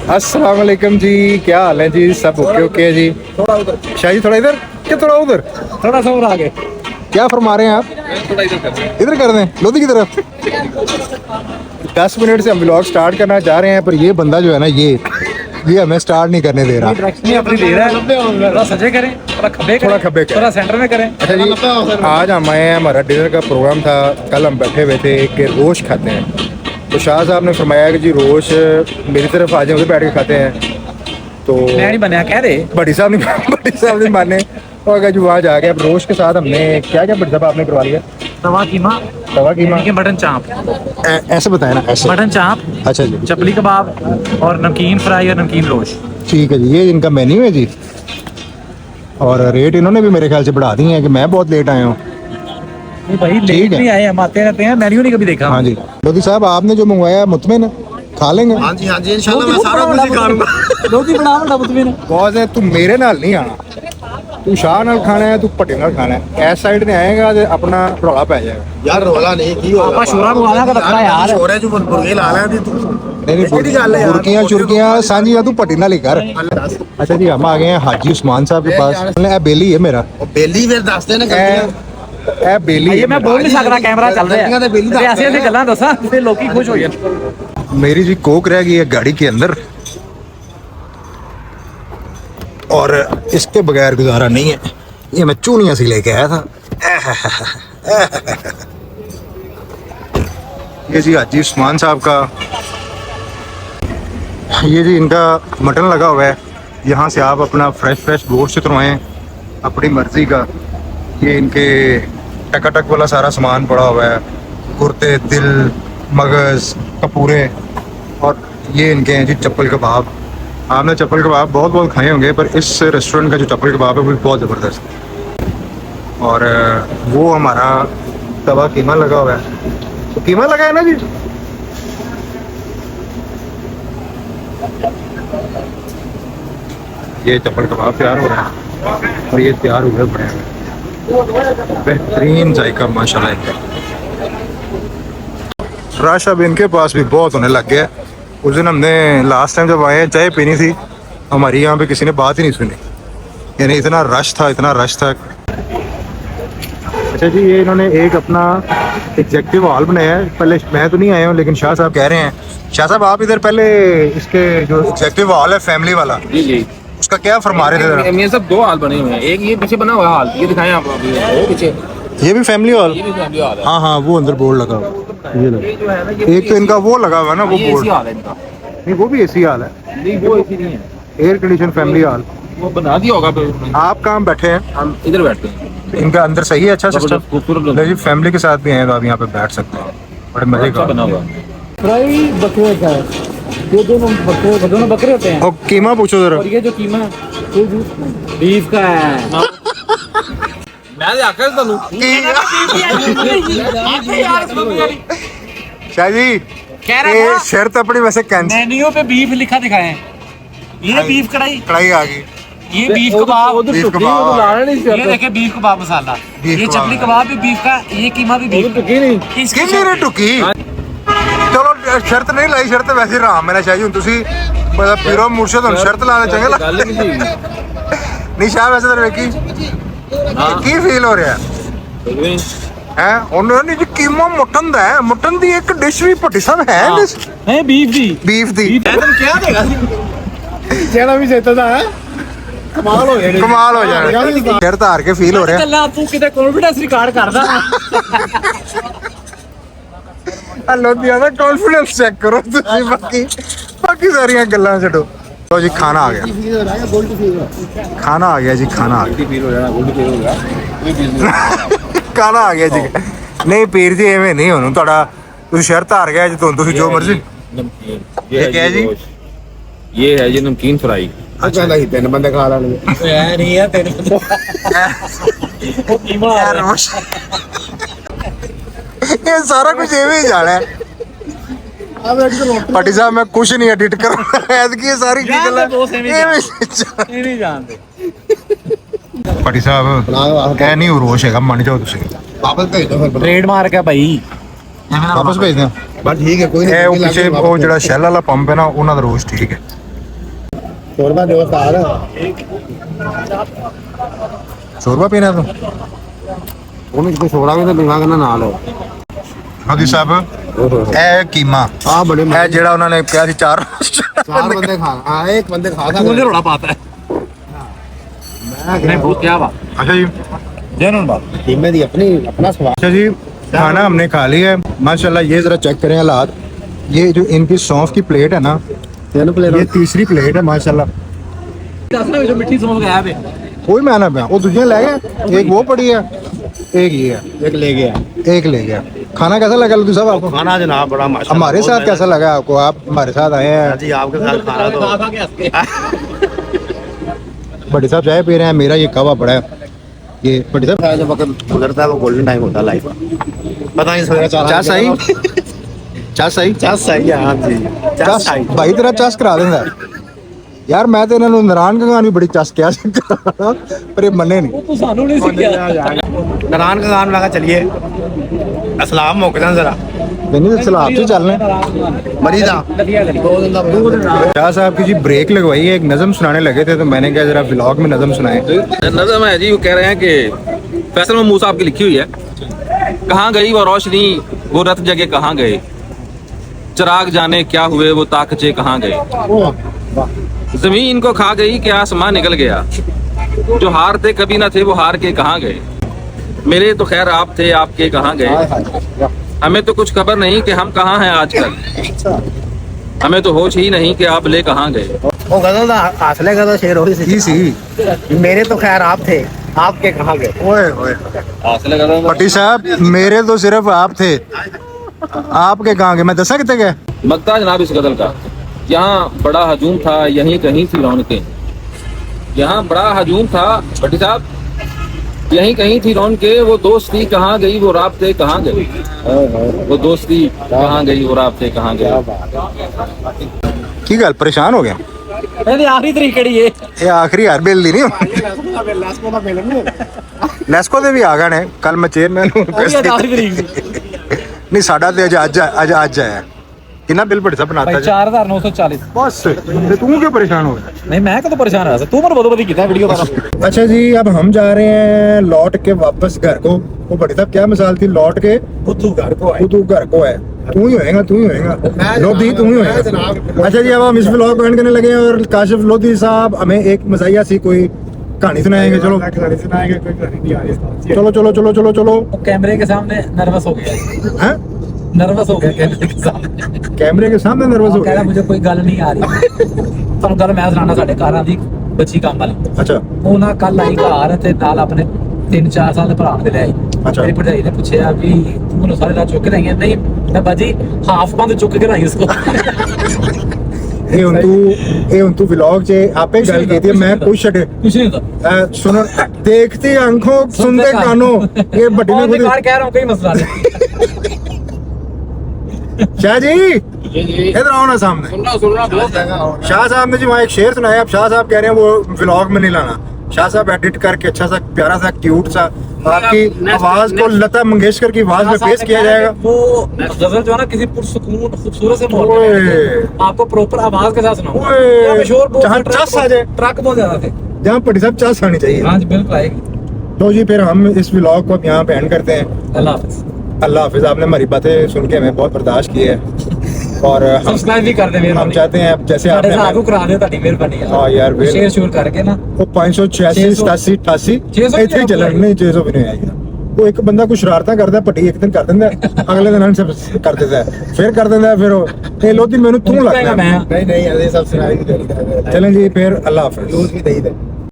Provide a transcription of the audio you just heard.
अस्सलाम वालेकुम जी, क्या हाल है जी? सब ओके ओके है जी। थोड़ा उधर, शाह जी थोड़ा इधर, क्या थोड़ा उधर? थोड़ा सा और आगे। क्या फरमा रहे हैं आप? थोड़ा इधर कर दे। इधर कर दें, लोधी की तरफ। 10 मिनट से हम ब्लॉग स्टार्ट करना चाह रहे हैं, पर ये बंदा जो है ना, ये हमें स्टार्ट नहीं करने दे रहा। डायरेक्शन अपनी दे रहा है, थोड़ा सजे करें, थोड़ा खब्बे करें, थोड़ा खब्बे करें, थोड़ा सेंटर में करें। अच्छा जी, आज हम आए हैं, हमारा डिनर का प्रोग्राम था। कल हम बैठे हुए थे कि रोश खाते हैं, तो शाह साहब ने फरमाया कि जी रोश मेरी तरफ आ जाए, उधर बैठ के खाते हैं। तो मैं नहीं बनया कह रहे बड़ी साहब ने माने और अगर जो वहाँ जाके अब रोश के साथ हमने क्या क्या बड़ी साहब आपने करवा लिया? तवा कीमा, तवा कीमा, मटन चाप, ऐसे बताया ना, ऐसे मटन चाप, अच्छा जी, चपली कबाब और नमकीन फ्राई और नमकीन रोश। ठीक है जी, ये इनका मेन्यू है जी। और रेट इन्होंने भी मेरे ख्याल से बढ़ा दिए हैं कि मैं बहुत लेट आया हूँ। नहीं भाई, ठीक लेट है। नहीं आए, हम आते रहते हैं, मेन्यू नहीं कभी देखा। हाँ जी, लोधी साहब आपने जो मंगवाया मुतमिन खा लेंगे? हाँ जी इंशाल्लाह मैं सारा कुछ खा लूंगा। लोधी बना बड़ा मुतमिन। बॉस है, तू मेरे नाल नहीं आना, तू शाह नाल खाना है, तू भट्टे नाल खाना है। इस साइड ने आएगा तो अपना रौला पै जाएगा। यार रोला नहीं की होगा, आपा शोरा मंगाना का रखा यार। शोर है जो मुर्गे ला रहा है तू। नहीं बुरकियां चुरकियां सांझी या तू भट्टी नाल ही कर। अच्छा जी, हम आ गए हैं हाजी उस्मान साहब के पास। ए बेली है मेरा, ਉਹ ਬੇਲੀ ਫਿਰ ਦੱਸਦੇ ਨੇ ए बेली ये है मैं बोल नहीं सकता, कैमरा चल रहा है। ऐसे ऐसे गल्ला दसा ते लोग खुश हो जाए। मेरी जी कोक रह गई है गाड़ी के अंदर और इसके बगैर गुजारा नहीं है। ये मैं चूनिया से लेके आया था। ये जी हाजी उस्मान साहब का, ये जी इनका मटन लगा हुआ है। यहाँ से आप अपना फ्रेश गोश्त उतरवाएं अपनी मर्जी का। ये इनके टकाटक वाला सारा सामान पड़ा हुआ है, कुर्ते, दिल, मगज़, कपूरे। और ये इनके हैं जी चप्पल कबाब। आपने चप्पल कबाब बहुत खाए होंगे, पर इस रेस्टोरेंट का जो चप्पल कबाब है वो बहुत ज़बरदस्त है। और वो हमारा तवा कीमा लगा हुआ है। तो कीमा लगा है ना जी, ये चप्पल कबाब तैयार हो रहा है और ये तैयार हुए बने हुए बेहतरीन जायका माशाल्लाह इनका। रश अब इनके पास भी बहुत होने लग गया। उस दिन हमने लास्ट टाइम जब आए चाय पीनी थी, हमारी यहाँ पे किसी ने बात ही नहीं सुनी, यानी इतना रश था। अच्छा जी, ये इन्होंने एक अपना एग्जेक्टिव हॉल बनाया है। पहले मैं तो नहीं आया हूँ, लेकिन शाह साहब कह रहे हैं। शाह साहब आप इधर पहले इसके जो एग्जेक्टिव हॉल है फैमिली वाला, जी उसका क्या फरमा रहे थे जरा? ये सब दो हाल बने हुए हैं, एक ये पीछे बना हुआ है हाल, ये दिखाएं आप अभी, वो पीछे ये भी फैमिली हॉल? ये भी फैमिली हाल है। हाँ, वो अंदर बोर्ड लगा हुआ है। ये ये जो है ना, ये एक तो इनका वो लगा हुआ है ना, वो ये बोर्ड। एसी हाल है इनका। नहीं, वो भी एसी हॉल है, नहीं वो एसी नहीं है, एयर कंडीशन फैमिली हॉल। वो बना दिया होगा फिर। आप कहाँ बैठे हैं? हम इधर बैठते हैं। इनका अंदर सही है, अच्छा सिस्टम? खूबसूरत जी, फैमिली के साथ भी हैं तो आप यहाँ पे बैठ सकते हैं, बड़े मजे का बना हुआ। फ्राई बकरे का है, ये दोनों बकरे होते हैं। और कीमा पूछो जरा। और ये जो कीमा ये बीफ का है। मैं तो आकर तनु शाह जी, कह रहा ये था शर्त अपनी वैसे कैंसिल। मेन्यू पे बीफ लिखा दिखाएं। ये बीफ कढ़ाई, कढ़ाई आ गई, ये बीफ कबाब, बीफ कबाब, ये देखे बीफ कबाब मसाला, बीफ ये कबाब चपली कबाब भी बीफ का, ये कीमा भी बीफ का। इसकी किन्नी रे टुकी। चलो शर्त नहीं लाई, शर्त वैसे ही रहा मैंने। शाह जी तुसी मतलब पीरो मुर्शद हुन शर्त लाने चंगे ਗੱਲ ਨਹੀਂ ਸੀ नहीं शाह वैसे तो वेखी की फील हो रहा है हैं ਉਹਨੇ ਨਹੀਂ ਜੀ ਕੀਮਾ ਮਟਨ ਦਾ ਹੈ, ਮਟਨ ਦੀ ਇੱਕ ਡਿਸ਼ ਵੀ ਭੱਟੀ ਸਾਹਿਬ ਹੈ ਡਿਸ਼ है बीफ दी। ਬੀਫ ਦੀ। तुम क्या देगा सी ਜਿਹੜਾ ਵੀ ਜਿੱਤਦਾ ਹੈ ਕਮਾਲ ਹੋ ਜਾਣੀ। ਕਮਾਲ ਹੋ ਜਾਣਾ। ਸ਼ਰਤ ਹਾਰ ਕੇ ਫੀਲ ਹੋ ਰਿਹਾ। ਗੱਲਾਂ ਤੂੰ ਕਿਤੇ ਕੌਨਫੀਡੈਂਸ ਰਿਕਾਰਡ ਕਰਦਾ। ਲੋਧੀਆਂ ਕੌਨਫੀਡੈਂਸ ਚੈੱਕ ਕਰੋ ਤੁਸੀਂ, ਬਾਕੀ ਸਾਰੀਆਂ ਗੱਲਾਂ ਛੱਡੋ। ਲੋ ਜੀ ਖਾਣਾ ਆ ਗਿਆ, ਖਾਣਾ ਆ ਗਿਆ ਜੀ, ਖਾਣਾ ਆ ਗਿਆ, फील हो जाना, गोल्ड फील हो गया। ਖਾਣਾ ਆ ਗਿਆ ਜੀ। ਨਹੀਂ ਪੀਰ ਜੀ ਐਵੇਂ ਨਹੀਂ ਹੁਣ ਤੁਹਾਡਾ, ਤੁਸੀਂ ਸ਼ਰਤ ਹਾਰ ਗਿਆ ਜੀ, ਤੁਸੀਂ ਜੋ ਮਰਜ਼ੀ। नमकीन ये क्या है जी? ये है जी नमकीन फ्राई। ਅੱਛਾ ਨਹੀਂ ਤਿੰਨ ਬੰਦੇ ਖਾ ਲੈਣਗੇ। ਐ ਨਹੀਂ ਆ ਤੇਰੇ ਉਹ ਕੀਮਾ ਆ ਰਿਹਾ। ਇਹ ਸਾਰਾ ਕੁਝ ਐਵੇਂ ਹੀ ਜਾਣਾ ਹੈ। पाटी साहब मैं कुछ नहीं एडिट कर ऐतकी सारी जानते दोस्त एवं ਇਹ ਇਹ ਨਹੀਂ ਜਾਣਦੇ। ਪਾਟੀ ਸਾਹਿਬ ਇਹ ਨਹੀਂ ਉਰੋਸ਼ ਹੈਗਾ, ਮੰਨ ਜਾਓ ਤੁਸੀਂ। ਵਾਪਸ ਭੇਜ ਦਿਓ ਫਿਰ। ਟ੍ਰੇਡ ਮਾਰਕ ਹੈ ਭਾਈ। ਵਾਪਸ ਭੇਜ ਦਿਆਂ। ਬਸ ਠੀਕ ਹੈ, ਕੋਈ ਇਹ ਉਹ ਪਿੱਛੇ ਉਹ ਜਿਹੜਾ ਸ਼ੈਲ ਵਾਲਾ ਪੰਪ ਹੈ ਨਾ, ਉਹਨਾਂ ਦਾ ਰੋਸ਼ ਠੀਕ ਹੈ। शोरबा दो सार शोरबा पीना तो ਉਹਨੂੰ ਕੋਈ ਛੋੜਾ ਵੀ ਤਾਂ ਪੀਵਾ ਕਰਨਾ ਨਾਲ ਮੋਦੀ ਸਾਹਿਬ ਇਹ ਕੀਮਾ ਆ ਬੜੇ ਇਹ ਜਿਹੜਾ ਉਹਨਾਂ ਨੇ ਕਿਹਾ ਸੀ ਚਾਰ ਚਾਰ ਬੰਦੇ ਖਾ ਹਾਂ ਇੱਕ ਬੰਦੇ ਖਾ तूने ਸਕਦੇ रोड़ा पाता है मैं नहीं बहुत क्या बात अच्छा जी जैन बात टीमें दी अपनी अपना स्वाद अच्छा जी खाना हमने खा लिया है माशाल्लाह। ये जरा चेक करें हालात। ये जो इनकी सौंफ की प्लेट है ना, तीन प्लेट ये तीसरी प्लेट है माशाल्लाह। दसना जो मिट्टी समझ गया है कोई मैंने पे वो दूसरे ले गए, एक वो पड़ी है एक ये है, एक ले गया एक ले गया। खाना कैसा लगा लुधु साहब आपको? खाना जनाब बड़ा माशा हमारे साथ कैसा लगा आपको? आप हमारे साथ आए हैं, जी आपके साथ खाना तो बड़ी साहब चाय पी रहे हैं, मेरा ये कवा पड़ा है। ये बड़ी साहब जो वक्त गुजरता है वो गोल्डन टाइम होता है लाइफ का। पता नहीं सवेरा चाय सही चाय सही चास सही है हाँ जी चस भाई तेरा चस करा देंगे यार। मैं तो इन्होंने नारायण गंगान भी बड़ी चस किया सी, पर ये मन्ने नहीं। तू सानू नहीं सिखाया नारायण का गान लगा चलिए असलाम मौके जरा नहीं तो चला आपसे चल रहे हैं। मरीजा दो दिन का शाह साहब की जी ब्रेक लगवाई है, एक नज़म सुनाने लगे थे तो मैंने कहा जरा व्लॉग में नज़म सुनाए। नज़म है जी, वो कह रहे हैं कि फैसल महमूद साहब की लिखी हुई है। कहाँ गई वो रोशनी, वो रत जगह कहाँ गए, चिराग जाने क्या हुए वो ताकचे कहाँ गए, जमीन को खा गई कि आसमां निकल गया, जो हारते कभी ना थे वो हार के कहाँ गए, मेरे तो खैर आप थे आपके कहाँ गए, हमें तो कुछ खबर नहीं कि हम कहाँ हैं आजकल, हमें तो होश ही नहीं कि आप ले कहाँ गए। वो गजल का हासले का तो शेर हो ही सी मेरे तो खैर आप थे आपके कहाँ गए ओए ओए पट्टी साहब, मेरे तो सिर्फ आप थे, आपके कहाँ गए? मैं दसा कितने गए? मकता जनाब इस गजल का, यहाँ बड़ा हजूम था यहीं कहीं थी रौनकें, यहाँ बड़ा हजूम था भट्टी साहब यहीं कहीं थी रौनकें, वो दोस्ती कहाँ गई वो राब्ते कहाँ गए, वो दोस्ती कहाँ गई वो राब्ते कहाँ गए। की गल परेशान हो गया? ਇਹਦੀ ਆਖਰੀ ਤਰੀਕ ਕਿਹੜੀ ਏ ਇਹ ਆਖਰੀ ਹਰ ਬਿੱਲ ਦੀ ਨਹੀਂ ਲੈਸਕੋ ਦੇ ਵੀ ਆ ਗਏ ਨੇ ਕੱਲ ਮੈਂ ਚੇਅਰਮੈਨ ਨੂੰ ਉਹ ਵੀ ਅੱਜ ਆਖਰੀ ਤਰੀਕ ਸੀ ਨਹੀਂ ਸਾਡਾ ਤੇ ਅੱਜ ਆਇਆ ਕਿੰਨਾ ਬਿੱਲ ਬੜਾ ਭਾਈ ਬਣਾਤਾ ਜੀ 4940 बस ਤੇ ਤੂੰ क्यों परेशान हो गया? नहीं मैं कਦੋਂ परेशान रहा तू मेरे बदो बदी कीता वीडियो का अच्छा जी अब हम जा रहे हैं लौट के वापस घर को। वो बड़ी साहब क्या मिसाल थी, लौट के खुद घर को तू घर को है, तू ही होएगा लोधी, तू ही होएगा। अच्छा जी अब हम इस व्लॉग को एंड करने लगे हैं और काशिफ लोधी साहब हमें एक मज़ाहिया सी कोई कहानी सुनाएंगे। चलो चलो चलो चलो चलो चलो। कैमरे के सामने नर्वस हो गया हैं नर्वस हो गया कैमरे के सामने कैमरे के सामने नर्वस हो कह रहा गया? मुझे कोई गल नहीं आ रही ਤੁਹਾਨੂੰ ਗੱਲ ਮੈਂ ਸੁਣਾਉਣਾ ਸਾਡੇ ਘਰਾਂ ਦੀ ਬੱਚੀ ਕੰਮ ਵਾਲੀ अच्छा ਉਹ ਨਾ ਕੱਲ ਆਈ ਘਰ ਤੇ ਨਾਲ ਆਪਣੇ 3-4 ਸਾਲ ਦੇ ਭਰਾ ਦੇ ਲੈ ਆਈ ਅੱਛਾ। ਮੇਰੀ ਭਰਜਾਈ ਨੇ ਪੁੱਛਿਆ ਵੀ ਤੂੰ ਮੈਨੂੰ ਸਾਰੇ ਰਾਤ ਚੁੱਕ ਕੇ ਲਾਈਆਂ ਨਹੀਂ ਮੈਂ ਬਾਜੀ ਹਾਫ ਬੰਦ ਚੁੱਕ ਕੇ ਲਾਈ ਉਸਕੋ ये हुन तू व्लॉग चे आपे गल की थी मैं कुछ छड़े कुछ नहीं होता सुनो देखती आंखों सुनते कानों ये बड़ी और ने कार कह रहा हूँ कोई मसला नहीं शाह जी इधर आओ ना सामने। शाह साहब ने जी वहाँ एक शेर सुनाया। अब शाह साहब कह रहे हैं वो व्लॉग में नहीं लाना। शाह साहब एडिट करके अच्छा सा प्यारा सा क्यूट सा आपकी आवाज को लता मंगेशकर की आवाज में पेश किया जाएगा। वो गजल जो है ना किसी पुरसुकून खूबसूरत से माहौल में आपको प्रॉपर आवाज के साथ सुनाऊंगा ओए, शोर बहुत जहाँ ट्रक चस आ जाए। ट्रक बहुत ज्यादा थे जहाँ पटी साहब चास आनी चाहिए। हाँ जी बिल्कुल आएगी तो जी फिर हम इस व्लॉग को अब यहाँ पे एंड करते हैं। अल्लाह हाफिज अल्लाह हाफिज। आपने हमारी बातें सुन के हमें बहुत बर्दाश्त की है और सब्सक्राइब भी कर दे हम मेहरबानी चाहते हैं जैसे ਸਾਡੇ आपने ਸਾਥ ਕਰਾ ਦਿਓ ਤੁਹਾਡੀ ਮਿਹਰਬਾਨੀ हाँ यार बिल- शेयर शोर करके ना वो 586 87 88 600 ਇੱਥੇ ਹੀ ਚੱਲਣ ਨਹੀਂ 600 ਵੀ ਨਹੀਂ ਆਏਗਾ। ਉਹ ਇੱਕ ਬੰਦਾ ਕੋਈ ਸ਼ਰਾਰਤਾਂ ਕਰਦਾ ਪੱਟੀ ਇੱਕ ਦਿਨ ਕਰ ਦਿੰਦਾ ਅਗਲੇ ਦਿਨ ਅਨਸਬ ਕਰ ਦਿੰਦਾ ਫਿਰ ਕਰ ਦਿੰਦਾ ਫਿਰ ਉਹ ਇਹ ਲੋਦੀ ਮੈਨੂੰ ਤੂੰ ਲੱਗਦਾ ਮੈਂ नहीं नहीं अरे सब सुनाई भी देनी चलें जी फिर अल्लाह हाफिज। यूज भी दही दे